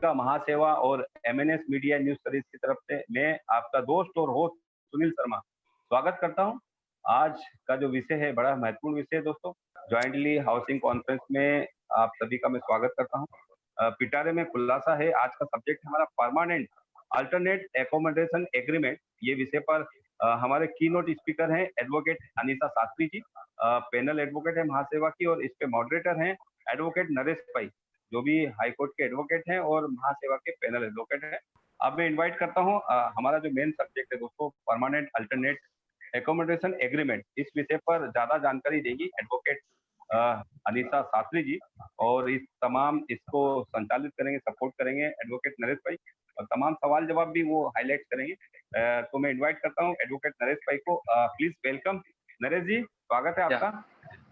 का महासेवा और MNS media news service की तरफ से मैं आपका दोस्त और होस्ट सुनील शर्मा स्वागत करता हूं। आज का जो विषय है बड़ा महत्वपूर्ण विषय है दोस्तों। जॉइंटली हाउसिंग कॉन्फ्रेंस में आप सभी का मैं स्वागत करता हूं। पिटारे में खुलासा है। आज का सब्जेक्ट हमारा परमानेंट अल्टरनेट एकोमोडेशन एग्रीमेंट। ये विषय पर हमारे की नोट स्पीकर हैं advocate Anita Shastri ji. Panel advocate है महासेवा की और इस पे मॉडरेटर हैं एडवोकेट नरेश भाई, जो भी हाई कोर्ट के एडवोकेट हैं और महासेवा के पैनल एडवोकेट हैं। अब मैं इनवाइट करता हूं हमारा जो मेन सब्जेक्ट है दोस्तों परमानेंट अल्टरनेट एकोमोडेशन एग्रीमेंट। इस विषय पर ज्यादा जानकारी देगी एडवोकेट अनीता शास्त्री जी और इस तमाम इसको संचालित करेंगे, सपोर्ट करेंगे एडवोकेट नरेश भाई और तमाम सवाल जवाब भी वो हाईलाइट करेंगे। तो मैं इनवाइट करता हूं एडवोकेट नरेश भाई को। प्लीज वेलकम नरेश जी, स्वागत है आपका।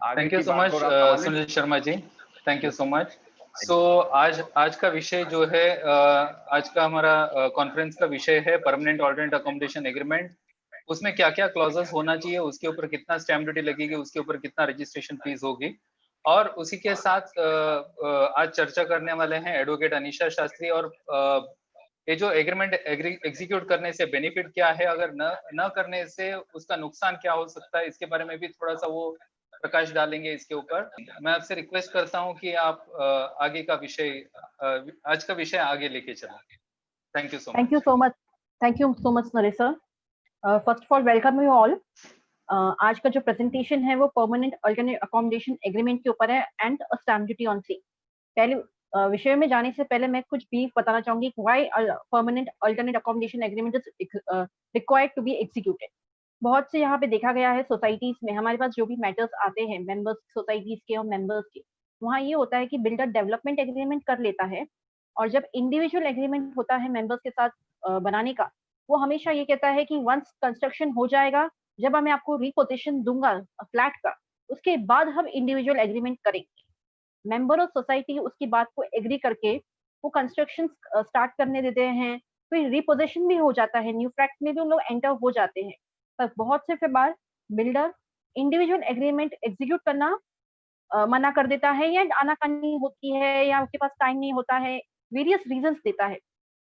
आगे थैंक यू की सो बात मच और आप संभालें। Sunil Sharma ji, thank you so much. सो आज का विषय जो है आज का हमारा कॉन्फ्रेंस का विषय है परमानेंट ऑल्टरनेट अकोमोडेशन एग्रीमेंट। उसमें क्या क्या क्लॉजेस होना चाहिए, उसके ऊपर कितना स्टैम्प ड्यूटी लगेगी, उसके ऊपर कितना रजिस्ट्रेशन फीस होगी, और उसी के साथ आज चर्चा करने वाले हैं एडवोकेट अनीशा शास्त्री। और ये जो एग्रीमेंट एग्जीक्यूट करने से बेनिफिट क्या है, अगर न करने से उसका नुकसान क्या हो सकता है, इसके बारे में भी थोड़ा सा वो प्रकाश डालेंगे इसके ऊपर। मैं आपसे रिक्वेस्ट करता हूं कि आप आगे का विषय आज का विषय आगे लेके चलें। Thank you so Thank you so much. Thank you so much, Narissa. First of all, welcome you all. आज का जो प्रेजेंटेशन है वो परमानेंट अल्टरनेट अकोमोडेशन एग्रीमेंट के ऊपर है एंड स्टैम्प ड्यूटी ऑन सी। पहले विषय में जाने से पहले मैं कुछ ब्रीफ बताना चाहूंगी why permanent alternate accommodation agreement is required to be executed. बहुत से यहाँ पे देखा गया है सोसाइटीज में हमारे पास जो भी मैटर्स आते हैं मेंबर्स सोसाइटीज के और मेंबर्स के, वहाँ ये होता है कि बिल्डर डेवलपमेंट एग्रीमेंट कर लेता है और जब इंडिविजुअल एग्रीमेंट होता है मेंबर्स के साथ बनाने का, वो हमेशा ये कहता है कि वंस कंस्ट्रक्शन हो जाएगा, जब मैं आपको रिपोजिशन दूंगा फ्लैट का, उसके बाद हम इंडिविजुअल एग्रीमेंट करेंगे। मेंबर ऑफ सोसाइटी उसकी बात को एग्री करके वो कंस्ट्रक्शन स्टार्ट करने देते हैं, फिर रिपोजिशन भी हो जाता है, न्यू फ्लैट में भी उन लोग एंटर हो जाते हैं। पर बहुत से फिर बार बिल्डर इंडिविजुअल एग्रीमेंट एग्जीक्यूट करना मना कर देता है या आनाकानी होती है या उसके पास टाइम नहीं होता है, वेरियस रीजंस देता है,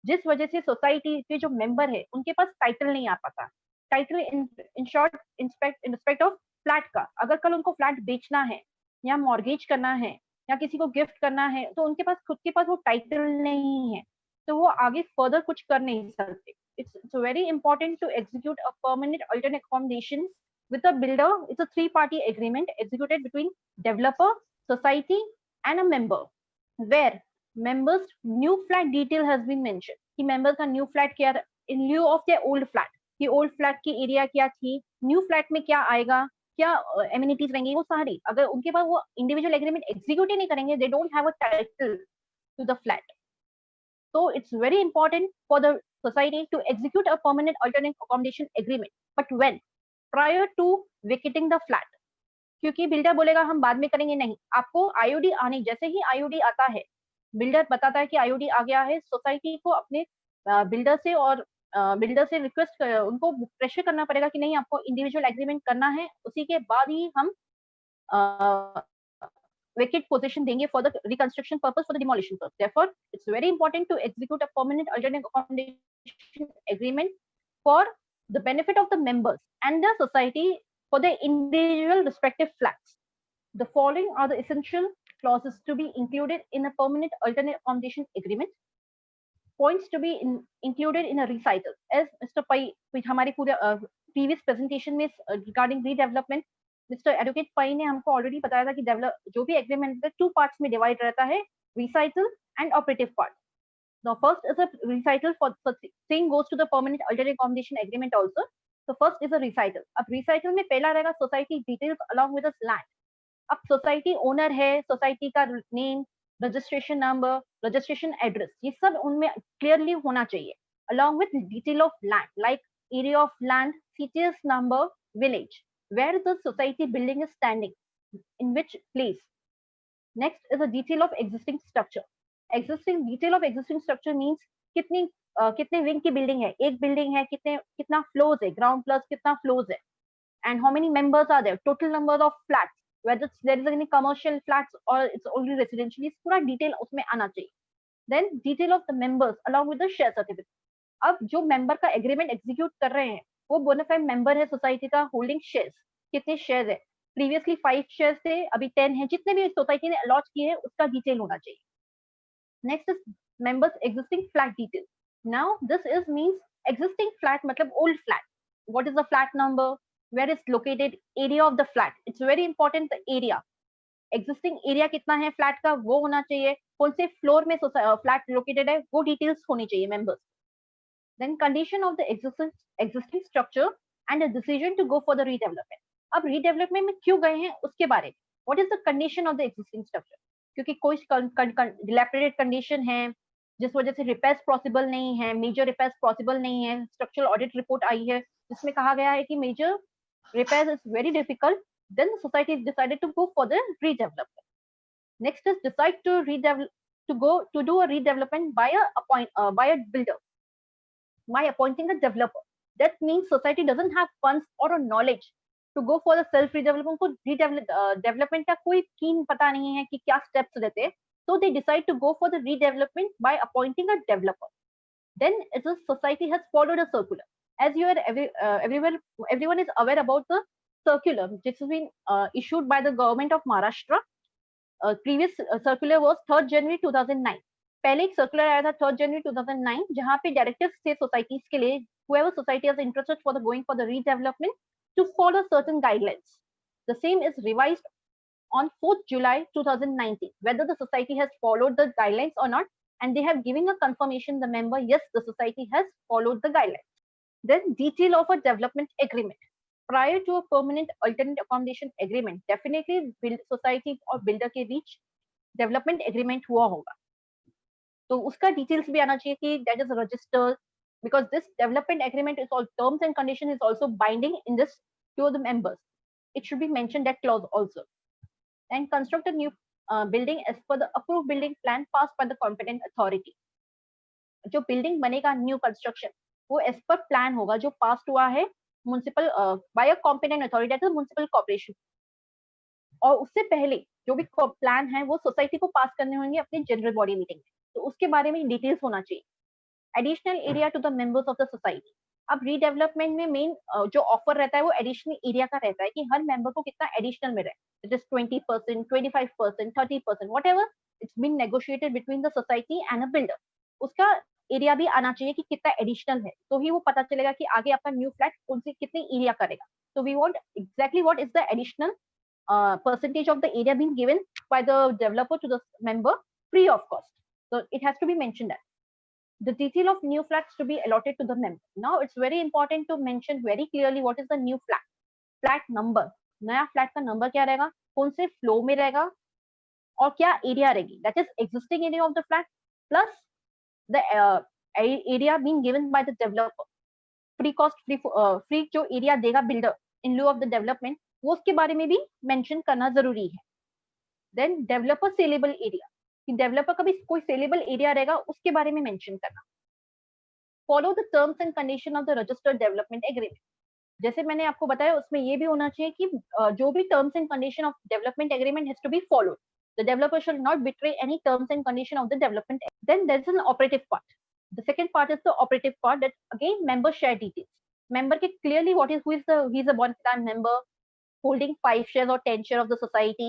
जिस वजह से सोसाइटी के जो मेंबर है उनके पास टाइटल नहीं आ पाता। Title in short in respect of flat का, अगर कल उनको फ्लैट बेचना है या मॉर्गेज करना है या किसी को गिफ्ट करना है तो उनके पास खुद के पास वो टाइटल नहीं है, तो वो आगे फर्दर कुछ कर नहीं सकते। It's very important to execute a permanent alternate accommodation with a builder. It's a three-party agreement executed between developer, society, and a member, where members' new flat detail has been mentioned. कि members का new flat क्या in lieu of their old flat. कि old flat की area क्या थी, new flat में क्या आएगा, क्या amenities रहेंगी, वो सारी अगर उनके पास वो individual agreement execute ही नहीं करेंगे, they don't have a title to the flat. So it's very important for the society to execute a permanent alternate accommodation agreement. But when? Prior to vacating the flat. क्योंकि builder बोलेगा हम बाद में करेंगे, नहीं, आपको आईओडी आने, जैसे ही आईओडी आता है, बिल्डर बताता है कि आईओडी आ गया है, सोसाइटी को अपने बिल्डर से और बिल्डर से रिक्वेस्ट उनको प्रेशर करना पड़ेगा कि नहीं आपको इंडिविजुअल एग्रीमेंट करना है, उसी के बाद ही हम vacate possession देंगे for the reconstruction purpose, for the demolition purpose. Therefore, it's very important to execute a permanent alternate accommodation agreement for the benefit of the members and the society for the individual respective flats. The following are the essential clauses to be included in a permanent alternate accommodation agreement. Points to be included in a recital. As Mr. Pai, हमारी पूरे previous presentation में regarding redevelopment, mister advocate पाई ने हमको already बताया था कि जो भी एग्रीमेंट है 2 पार्ट्स में डिवाइड रहता है, recital and operative part. Now first is a recital for same goes to the permanent alternate accommodation agreement also. तो फर्स्ट इज अ रिसाइटल। अब रिसाइटल में पहला रहेगा society details along with the land. अब society owner है, society का name, registration number, registration address, ये सब उनमें क्लियरली होना चाहिए, along with detail of land like area of land, cities number, village, where the society building is standing, in which place. Next is a detail of existing structure. Detail of existing structure means कितने wing की building है, एक building है, कितना floors है, ground plus कितना floors है, and how many members are there, total number of flats, whether there is any commercial flats or it's only residential, इस पूरा डिटेल उसमें आना चाहिए। Then detail of the members along with the share certificate. अब जो member का agreement execute कर रहे हैं वो बोनाफाइड मेंबर है सोसाइटी का, होल्डिंग शेयर्स, कितने शेयर्स है, प्रीवियसली 5 शेयर्स थे, अभी 10 है, जितने भी सोसाइटी ने अलॉट किए हैं उसका डिटेल होना चाहिए। Next is members existing flat detail. Now this is means existing flat मतलब old flat, what is the flat number, where is located, area of the flat, it's very important the area, existing area कितना है flat का वो होना चाहिए, कौन से floor में फ्लैट लोकेटेड है वो डिटेल्स होनी चाहिए members. Then condition of the existing structure and a decision to go for the redevelopment. अब redevelopment में क्यों गए हैं उसके बारे में, what is the condition of the existing structure, क्योंकि कोई dilapidated condition है जिस वजह से repairs possible नहीं है, major repairs possible नहीं है, structural audit report आई है जिसमें कहा गया है कि major repairs is very difficult, then the society decided to go for the redevelopment. Next is decide to do a redevelopment by a builder, by appointing a developer. That means society doesn't have funds or a knowledge to go for the self redevelopment. को development का कोई कीन पता नहीं है कि क्या steps लेते हैं, so they decide to go for the redevelopment by appointing a developer. Then it's a society has followed a circular. As you are everyone is aware about the circular which has been issued by the government of Maharashtra. Previous circular was 3rd January 2009. पहले एक circular आया था 3rd January 2009 जहां पे directives थे societies के लिए, whoever society is interested for the going for the redevelopment to follow certain guidelines. The same is revised on 4th July 2019 whether the society has followed the guidelines or not, and they have given a confirmation the member yes the society has followed the guidelines. Then detail of a development agreement. Prior to a permanent alternate accommodation agreement, definitely society और builder के बीच development agreement हुआ होगा, तो उसका details भी आना चाहिए कि that is registered, because this development agreement is all terms and condition is also binding in this to the members. It should be mentioned that clause also. And construct a new building as per the approved building plan passed by the competent authority. जो building बनेगा new construction वो as per plan होगा जो pass हुआ है municipal by a competent authority that is municipal corporation, और उससे पहले जो भी प्लान है वो सोसाइटी को पास करने होंगे अपनी जनरल बॉडी मीटिंग में, तो उसके बारे में डिटेल्स होना चाहिए। Additional area to the members of the society. अब रीडेवलपमेंट में मेन जो ऑफर रहता है वो एडिशनल एरिया का रहता है कि हर मेंबर को कितना एडिशनल मिल रहा है, it is 20%, 25%, 30%, whatever it's been negotiated between the society and a builder, उसका एरिया भी आना चाहिए कि कितना एडिशनल है, तो ही वो पता चलेगा कि आगे आपका न्यू फ्लैट कौन सी कितनी एरिया करेगा। तो we want exactly what is the additional percentage of the area being given by the developer to the member free of cost. So it has to be mentioned that the detail of new flats to be allotted to the member. Now it's very important to mention very clearly what is the new flat. Flat number, नया flat का number क्या रहेगा, कौन से flow में रहेगा और क्या एरिया रहेगी, that is existing area of the flat plus the area being given by the developer, free cost free जो एरिया देगा builder in लिeu of the development वो उसके बारे में भी मेंशन करना जरूरी है। देन डेवलपर सेलेबल एरिया, कि डेवलपर का भी कोई सेलेबल एरिया रहेगा उसके बारे में मेंशन करना। Follow the terms and condition of the registered development agreement, जैसे मैंने आपको बताया उसमें ये भी होना चाहिए कि जो भी terms and condition of development agreement has to be followed, the developer should not betray any terms and condition of the development. Then there is an operative part, the second part is the operative part that again member share details, member के clearly what is he is a bona fide member holding 5 shares or 10 share of the society,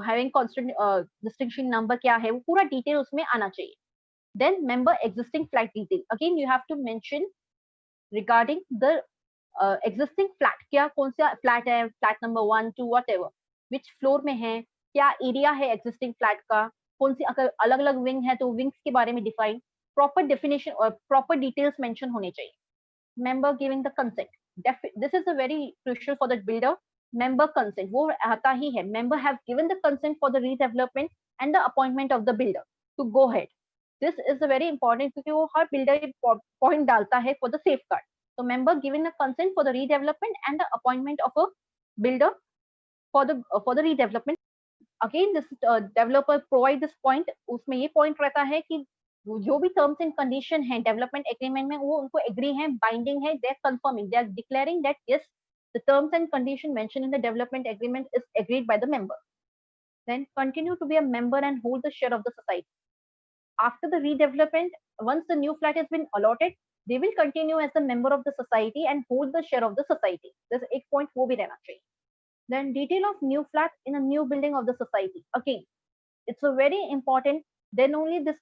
having constant distinction number क्या है वो पूरा detail उसमें आना चाहिए। Then member existing flat detail, again you have to mention regarding the existing flat, क्या कौन सा फ्लैट है, flat number 1 2 whatever, which floor में है, क्या एरिया है एग्जिस्टिंग फ्लैट का, कौन सी अगर अलग अलग विंग है तो विंग्स के बारे में डिफाइन, प्रॉपर डेफिनेशन और प्रॉपर डिटेल्स मेंशन होने चाहिए। Member giving the consent, this is a very crucial for the builder. member consent वो आता ही है, member have given the consent for the redevelopment and the appointment of the builder to go ahead. This is a very important क्योंकि वो हर builder point डालता है for the safeguard. So member giving the consent for the redevelopment and the appointment of a builder for the redevelopment. Again this developer provide this point, उसमें ये point रहता है कि जो भी terms and condition है development agreement में वो उनको agree है, binding है, they are confirming, they are declaring that yes the terms and condition mentioned in the development agreement is agreed by the member. Then continue to be a member and hold the share of the society. after the redevelopment, once the new flat has been allotted, they will continue as a member of the society and hold the share of the society. This एक point वो भी रहना चाहिए. Then detail of new flat in a new building of the society. Again, it's a very important. Then only this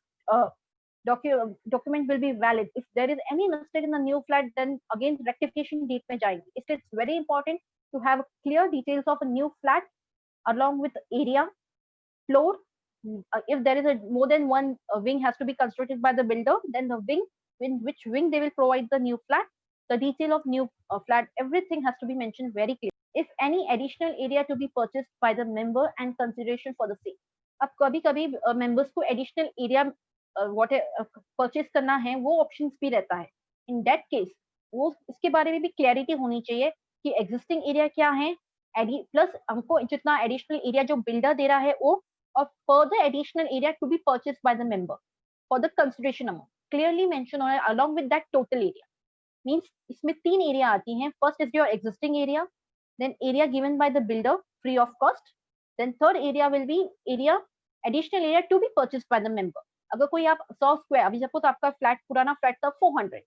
document will be valid. If there is any mistake in the new flat, then again rectification date में जाएंगे. It's very important to have clear details of a new flat along with area, floor. If there is a more than one wing has to be constructed by the builder, then the wing, in which wing they will provide the new flat, the detail of new flat, everything has to be mentioned very clearly. If any additional area to be purchased by the member and consideration for the same. अब कभी-कभी members को additional area purchase करना है, वो options भी रहता है. In that case वो इसके बारे में भी क्लैरिटी होनी चाहिए कि एग्जिस्टिंग एरिया क्या है, प्लस हमको जितना एडिशनल एरिया जो बिल्डर दे रहा है वो, और further additional area to be purchase by the member for the consideration amount clearly mention होना है along with that total area. Means इसमें 3 एरिया आती हैं. First is your existing area, then area given by the builder free of cost, then third area will be area additional area to be purchase by the member. अगर कोई आप 100 square, अभी suppose आपका flat पुराना flat था 400,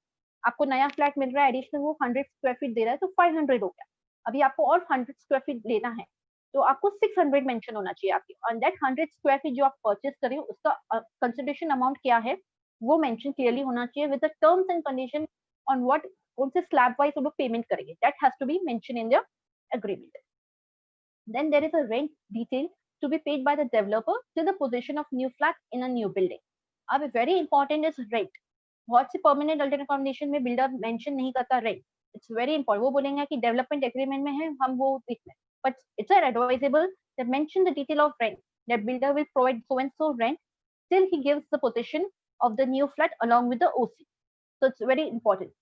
आपको नया flat मिल रहा है एडिशनल वो 100 स्क्वायर फीट दे रहा है तो 500 हो गया. अभी आपको और 100 स्क्वायर फीट लेना है तो आपको 600 मेंशन होना चाहिए आपकी. ऑन दैट 100 स्क्वायर फीट जो आप परचेज कर रहे हो उसका कंसिडरेशन अमाउंट क्या है वो मेंशन क्लियरली होना चाहिए with the terms and condition on what कौन से स्लैब वाइज वो लोग पेमेंट करेंगे. That has to be mention in the agreement. Then there is a rent detail to be paid by the developer to the possession of new flat in a new building. अब very important is rent. बहुत से permanent alternate accommodation में builder mention नहीं करता rent. It's very important. वो बोलेंगे कि development agreement में है हम वो देखना है, but it's advisable that mention the detail of rent that builder will provide so and so rent till he gives the possession of the new flat along with the OC. So it's very important.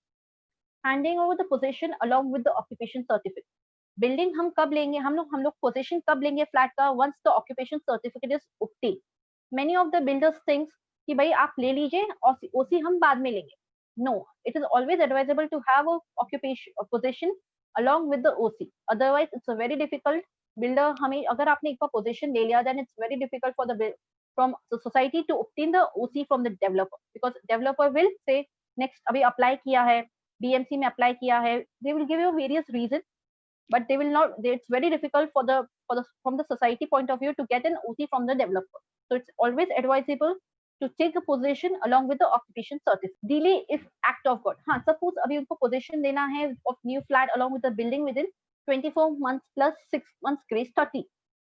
Handing over the possession along with the occupation certificate. Building हम कब लेंगे, हम लोग position कब लेंगे flat का, once the occupation certificate is obtained. Many of the builders thinks कि भाई आप ले लीजिए और ओसी हम बाद में लेंगे. No, it is always advisable to have a occupation position along with the OC. Otherwise it's a very difficult. Builder हमें अगर आपने एक बार पोजीशन ले लिया then it's very difficult for the from the society to obtain the OC from the developer, because developer will say next अभी apply किया है, BMC में अप्लाई किया है, they will give you various reasons, but they will not. It's very difficult for the from the society point of view to get an OC from the developer. So it's always advisable to take a possession along with the occupation certificate. Delay if act of God. हाँ, suppose अभी उनको possession देना है of new flat along with the building within 24 months plus 6 months grace 30.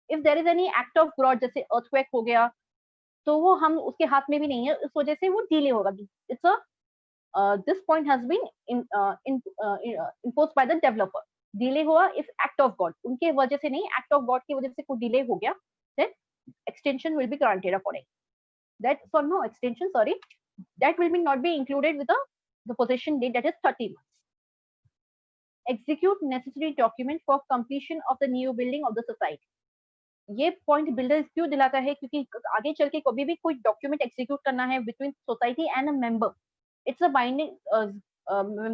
If there is any act of God जैसे earthquake हो गया तो वो हम उसके हाथ में भी नहीं है, इस वजह से वो delay होगा. It's a this point has been imposed by the developer. Delay हुआ इफ एक्ट ऑफ गॉड, उनके वजह से नहीं, एक्ट ऑफ गॉड की वजह से कोई डिले हो गया, then extension will be granted according that. For no extension, sorry, that will be not be included with the position date, that is 30 months. Execute necessary document for completion of the new building of the society. ये point builder क्यों दिलाता है, क्योंकि आगे चल के कभी भी कोई डॉक्यूमेंट एग्जीक्यूट करना है between society and a member, it's a binding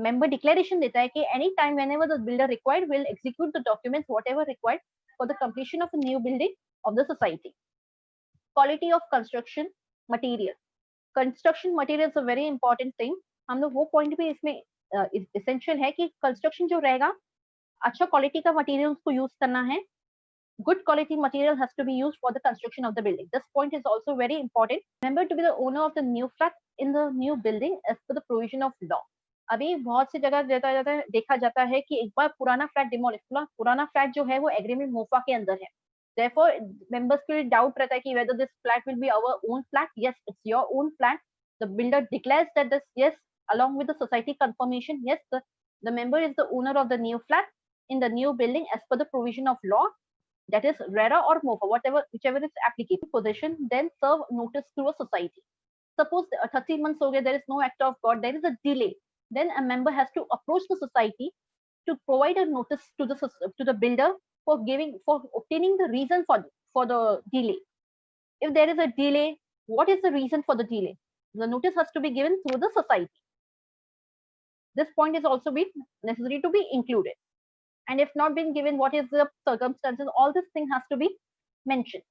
member declaration देता है कि any time whenever the builder required will execute the documents whatever required for the completion of a new building of the society. Quality of construction material. Construction material is a very important thing. हम लोग वो point भी इसमें essential है कि construction जो रहेगा अच्छा क्वालिटी का मटेरियल उसको यूज करना है. Good quality material has to be used for the construction of the building. This point is also very important. Remember to be the owner of the new flat in the new building as per the provision of law. अभी बहुत सी जगह देखा जाता है कि एक बार पुराना flat demolish, पुराना फ्लैट जो है वो एग्रीमेंट मोफा के अंदर है. Therefore, members के लिए डाउट रहता है कि whether this flat will be our own flat. Yes, it's your own flat. The builder declares that this, yes, along with the society confirmation, yes, the member is the owner of the new flat in the new building as per the provision of law. That is RERA or MOFA, whichever is applicable. Possession, then serve notice through a society. Suppose 30 months हो गए, there is no act of God, there is a delay. Then a member has to approach the society to provide a notice to the builder for obtaining the reason for the delay. If there is a delay, what is the reason for the delay? The notice has to be given through the society. This point is also necessary to be included. And if not been given, what is the circumstances? All this thing has to be mentioned.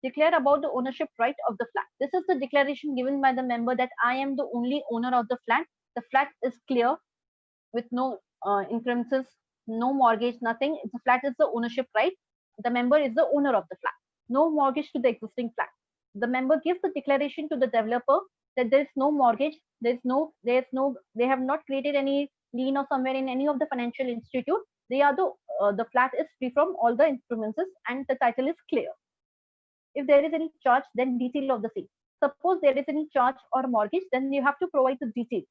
declare about the ownership right of the flat. This is the declaration given by the member that I am the only owner of the flat. The flat is clear with no increments, no mortgage, nothing. The flat is the ownership right. The member is the owner of the flat. No mortgage to the existing flat. The member gives the declaration to the developer that there is no mortgage, they have not created any lien or somewhere in any of the financial institute. They are the flat is free from all the instruments and the title is clear. If there is any charge, then detail of the same. Suppose there is any charge or mortgage, then you have to provide the detail.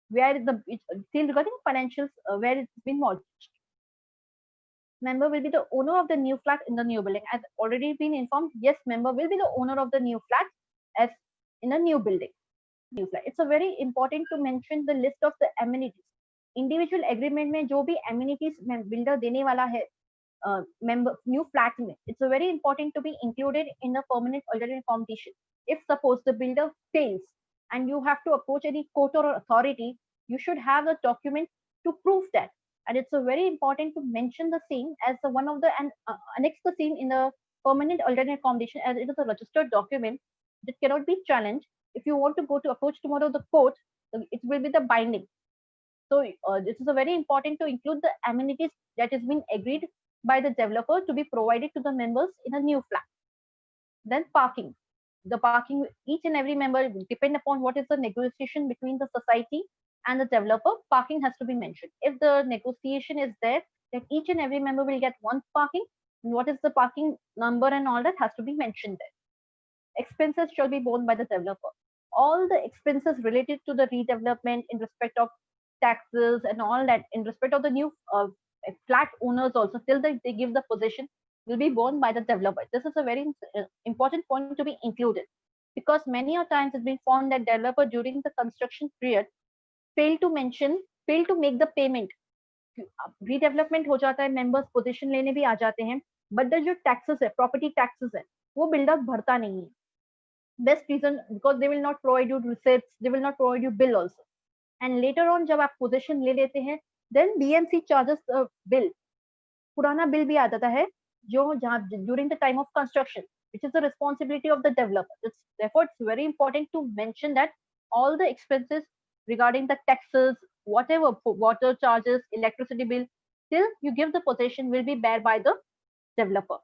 Where is the detail regarding financials, where it's been mortgaged. Member will be the owner of the new flat in the new building. As already been informed, yes, member will be the owner of the new flat as in a new building. New flat. It's a very important to mention the list of the amenities. Individual agreement में जो भी amenities builder देने वाला है member new flat में, it's a very important to be included in the permanent alternate accommodation. If suppose the builder fails and you have to approach any court or authority, you should have a document to prove that. And it's a very important to mention the same as the one of the and annex the same in the permanent alternate accommodation as it is a registered document that cannot be challenged. If you want to go to approach tomorrow the court, it will be the binding. So this is a very important to include the amenities that has been agreed by the developer to be provided to the members in a new flat. Then parking. The parking, each and every member depend upon what is the negotiation between the society and the developer, parking has to be mentioned. If the negotiation is there, then each and every member will get one parking. What is the parking number and all that has to be mentioned there. Expenses shall be borne by the developer. All the expenses related to the redevelopment in respect of taxes and all that, in respect of the new flat owners also, till they give the possession, will be borne by the developer. This is a very important point to be included because many a times it's been found that developer during the construction period fail to make the payment. Redevelopment हो जाता है, members position लेने भी आ जाते हैं, but the जो taxes है, property taxes है, वो builder भरता नहीं है. Best reason because they will not provide you receipts, they will not provide you bill also. And later on जब आप position ले लेते हैं, then BMC charges the bill. पुराना bill भी आ जाता है जो जहाँ during the time of construction, which is the responsibility of the developer. Therefore, it's very important to mention that all the expenses regarding the taxes, whatever water charges, electricity bill, till you give the possession will be bear by the developer.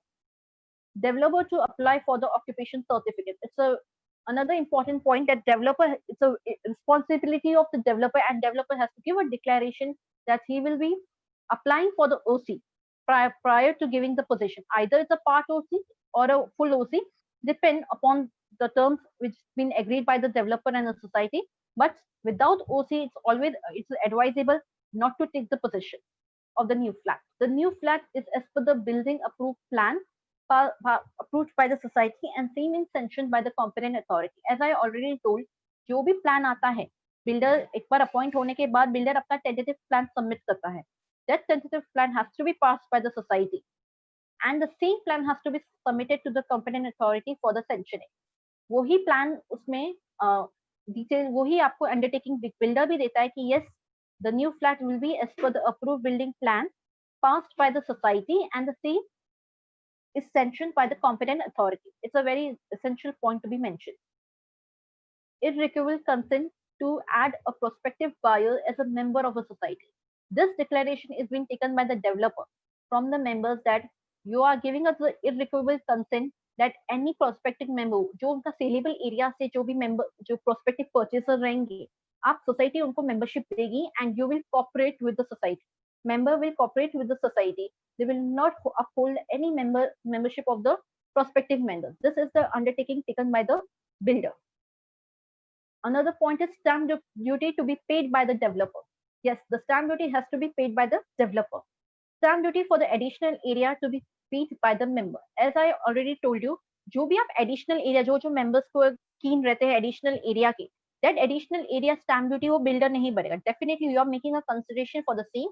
Developer to apply for the occupation certificate. It's another important point that developer, it's a responsibility of the developer and developer has to give a declaration that he will be applying for the OC prior to giving the possession. Either it's a part OC or a full OC, depend upon the terms which been agreed by the developer and the society. But without OC, it's advisable not to take the possession of the new flat. The new flat is as per the building approved plan approved by the society and same is sanctioned by the competent authority. As I already told, जो भी plan आता है, builder एक बार appoint होने के बाद builder अपना tentative plan submit करता है. That tentative plan has to be passed by the society, and the same plan has to be submitted to the competent authority for the sanctioning. वही plan उसमें detail वही आपको undertaking builder भी देता है कि yes, the new flat will be as per the approved building plan passed by the society and the same is sanctioned by the competent authority. It's a very essential point to be mentioned. Irrevocable consent to add a prospective buyer as a member of a society. This declaration is being taken by the developer from the members that you are giving us the irrevocable consent that any prospective member, जो उनका saleable area से जो भी member, जो prospective purchaser रहेंगे, आप society उनको membership देगी and you will cooperate with the society. Member will cooperate with the society. They will not uphold any membership of the prospective members. This is the undertaking taken by the builder. Another point is stamp duty to be paid by the developer. Yes, the stamp duty has to be paid by the developer. Stamp duty for the additional area to be paid by the member. As I already told you, जो भी आप additional area जो members को keen रहते हैं additional area के, that additional area stamp duty वो builder नहीं भरेगा. Definitely you are making a consideration for the same.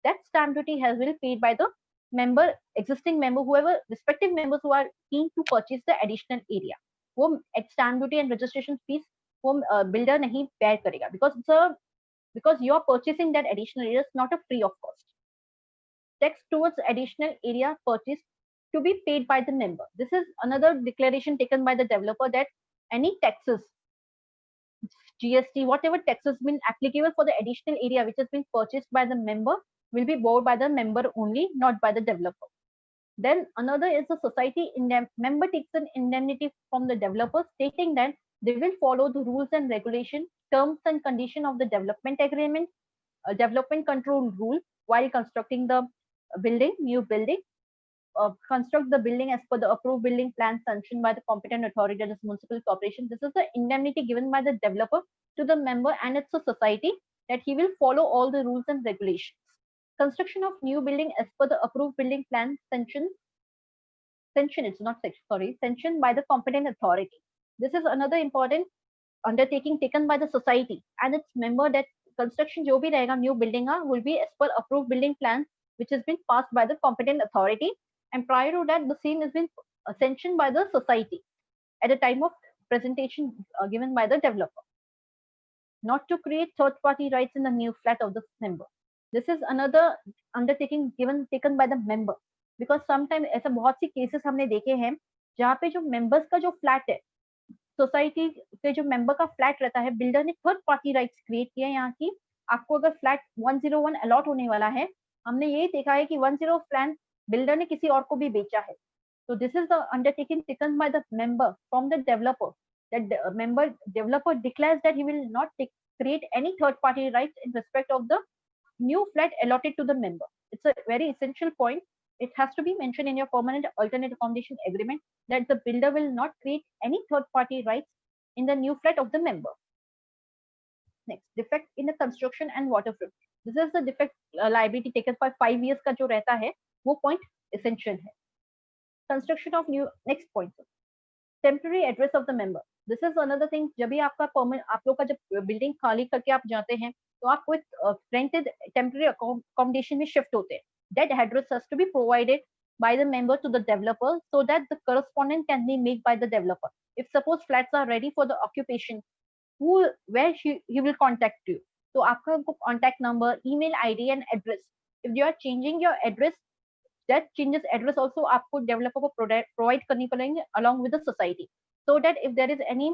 That stamp duty has been paid by the member, existing member, whoever respective members who are keen to purchase the additional area. वो stamp duty and registration fees वो builder नहीं bear करेगा because you are purchasing that additional area is not a free of cost. Tax towards additional area purchase to be paid by the member. This is another declaration taken by the developer that any taxes, GST, whatever taxes been applicable for the additional area which has been purchased by the member will be borne by the member only, not by the developer. Then another is the society member takes an indemnity from the developer stating that they will follow the rules and regulation, terms and condition of the development agreement, development control rule while constructing the building, new building, construct the building as per the approved building plan sanctioned by the competent authority, that is municipal corporation. This is the indemnity given by the developer to the member and it's a society that he will follow all the rules and regulations. Construction of new building as per the approved building plan sanctioned by the competent authority. This is another important undertaking taken by the society and its member that construction जो भी रहेगा new building will be as per approved building plan which has been passed by the competent authority, and prior to that the same has been sanctioned by the society at the time of presentation given by the developer. Not to create third party rights in the new flat of the member. This is another undertaking taken by the member, because sometimes ऐसा बहुत सी cases हमने देखे हैं जहाँ पे जो members का जो flat है, सोसाइटी के जो मेंबर का फ्लैट रहता है, बिल्डर ने थर्ड पार्टी राइट्स क्रिएट किया है यहाँ की। आपको अगर फ्लैट 101 अलॉट होने वाला है, हमने यही देखा है कि 10 फ्लैट बिल्डर ने किसी और को भी बेचा है। तो this is the undertaking taken by the member from the developer, that member developer declares that he will not create any third party rights in respect of the new flat allotted to the member. It's a very essential point. It has to be mentioned in your permanent alternate accommodation agreement that the builder will not create any third party rights in the new flat of the member. Next, defect in the construction and waterproof. This is the defect liability taken for 5 years का जो रहता है, वो point essential है. Construction of new, next point, temporary address of the member. This is another thing. जब भी आपका permanent, आप लोग का जब building खाली करके आप जाते हैं, तो आप कोई rented temporary accommodation में shift होते हैं. That address has to be provided by the member to the developer so that the correspondence can be made by the developer. If suppose flats are ready for the occupation, where he will contact you. So आपका contact number, email ID and address. If you are changing your address, that changes address also आपको developer को provide करनी पड़ेंगे along with the society, so that if there is any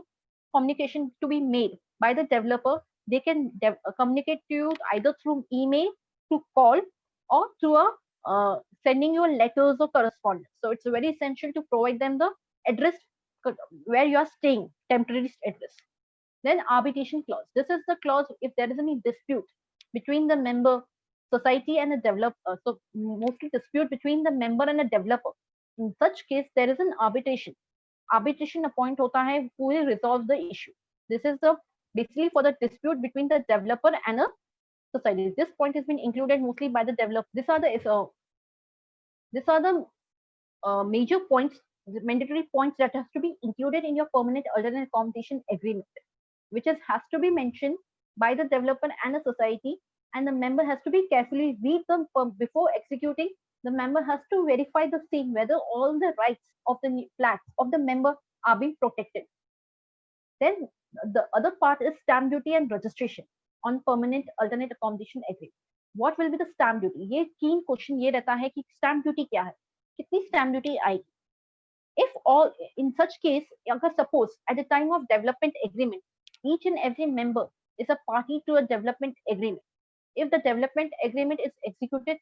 communication to be made by the developer, they can communicate to you either through email, through call, or through a sending you letters or correspondence. So it's very essential to provide them the address where you are staying, temporary address. Then arbitration clause. This is the clause if there is any dispute between the member, society and the developer. So mostly dispute between the member and the developer. In such case, there is an arbitration. Arbitration appoint hota hai who will resolve the issue. This is the basically for the dispute between the developer and a society. This point has been included mostly by the developer. These are the major points, the mandatory points that has to be included in your permanent alternate accommodation agreement, which has to be mentioned by the developer and the society, and the member has to be carefully read them before executing. The member has to verify the same whether all the rights of the flats of the member are being protected. Then the other part is stamp duty and registration on permanent alternate accommodation agreement. What will be the stamp duty? ये keen question ये रहता है कि stamp duty क्या है, कितनी stamp duty आएगी? If all in such case, अगर suppose at the time of development agreement, each and every member is a party to a development agreement. If the development agreement is executed,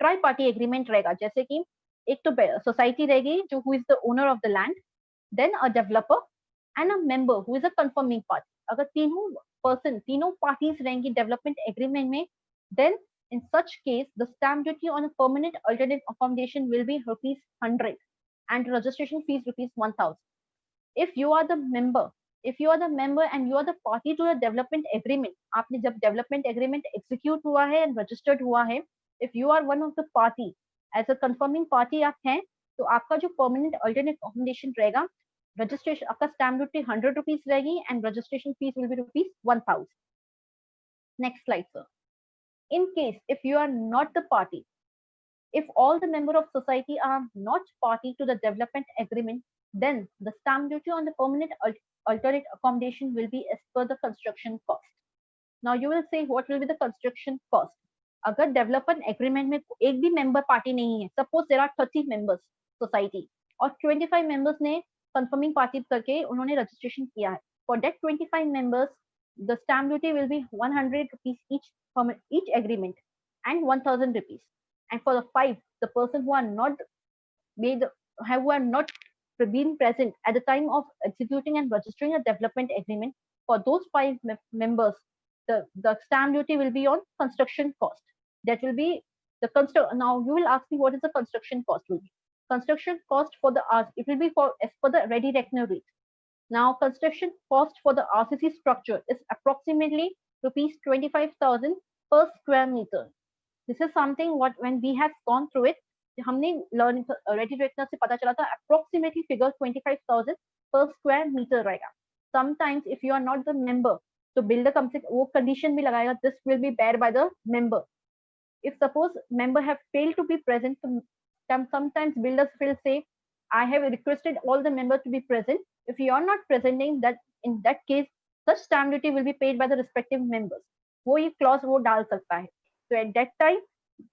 tri-party agreement रहेगा, जैसे कि एक तो society रहेगी जो who is the owner of the land, then a developer and a member who is a confirming party. अगर तीनों parties रहेंगी development agreement में, then in such case the stamp duty on a permanent alternate accommodation will be ₹100 and registration fees ₹1000. If you are the member and you are the party to a development agreement, आपने जब development agreement execute हुआ है and registered हुआ है, if you are one of the party as a confirming party आप हैं, तो आपका जो permanent alternate accommodation रहेगा, registration आपका stamp duty ₹100 रहेगी and registration fees will be ₹1000. Next slide, sir. In case if you are not the party, if all the member of society are not party to the development agreement, then the stamp duty on the permanent alternate accommodation will be as per the construction cost. Now you will say what will be the construction cost? अगर development agreement में एक भी member party नहीं है, suppose there are 30 members society और 25 members ने confirming party करके उन्होंने रजिस्ट्रेशन किया है, for that 25 members the stamp duty will be 100 rupees each agreement and 1000 rupees, and for the 5 the person who are not been present at the time of executing and registering a development agreement, for those 5 members the stamp duty will be on construction cost. That will be the now you will ask me what is the construction cost will be. Construction cost for the it will be for as per the ready reckoner rate. Now construction cost for the RCC structure is approximately rupees 25,000 per square meter. This is something what when we have gone through it, हमने learn ready reckoner से पता चला था approximately figure 25,000 per square metre रहेगा. Sometimes if you are not the member तो builder कम से वो कंडीशन भी लगाएगा, this will be bear by the member. If suppose member have failed to be present, sometimes builders will say, I have requested all the members to be present. If you are not presenting, that in that case, such stamp duty will be paid by the respective members. वो ये clause वो डाल सकता है. So at that time,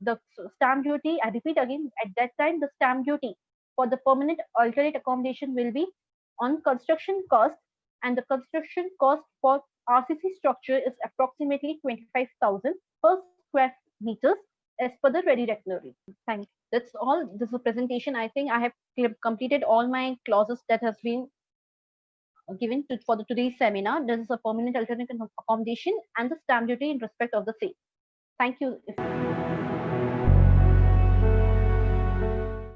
the stamp duty, I repeat again, at that time, the stamp duty for the permanent alternate accommodation will be on construction cost, and the construction cost for RCC structure is approximately 25,000 per square meters as per the ready reckoner rate. Thank you. That's all. This is a presentation. I think I have completed all my clauses that has been given for today's seminar. This is a permanent alternate accommodation and the stamp duty in respect of the same. Thank you.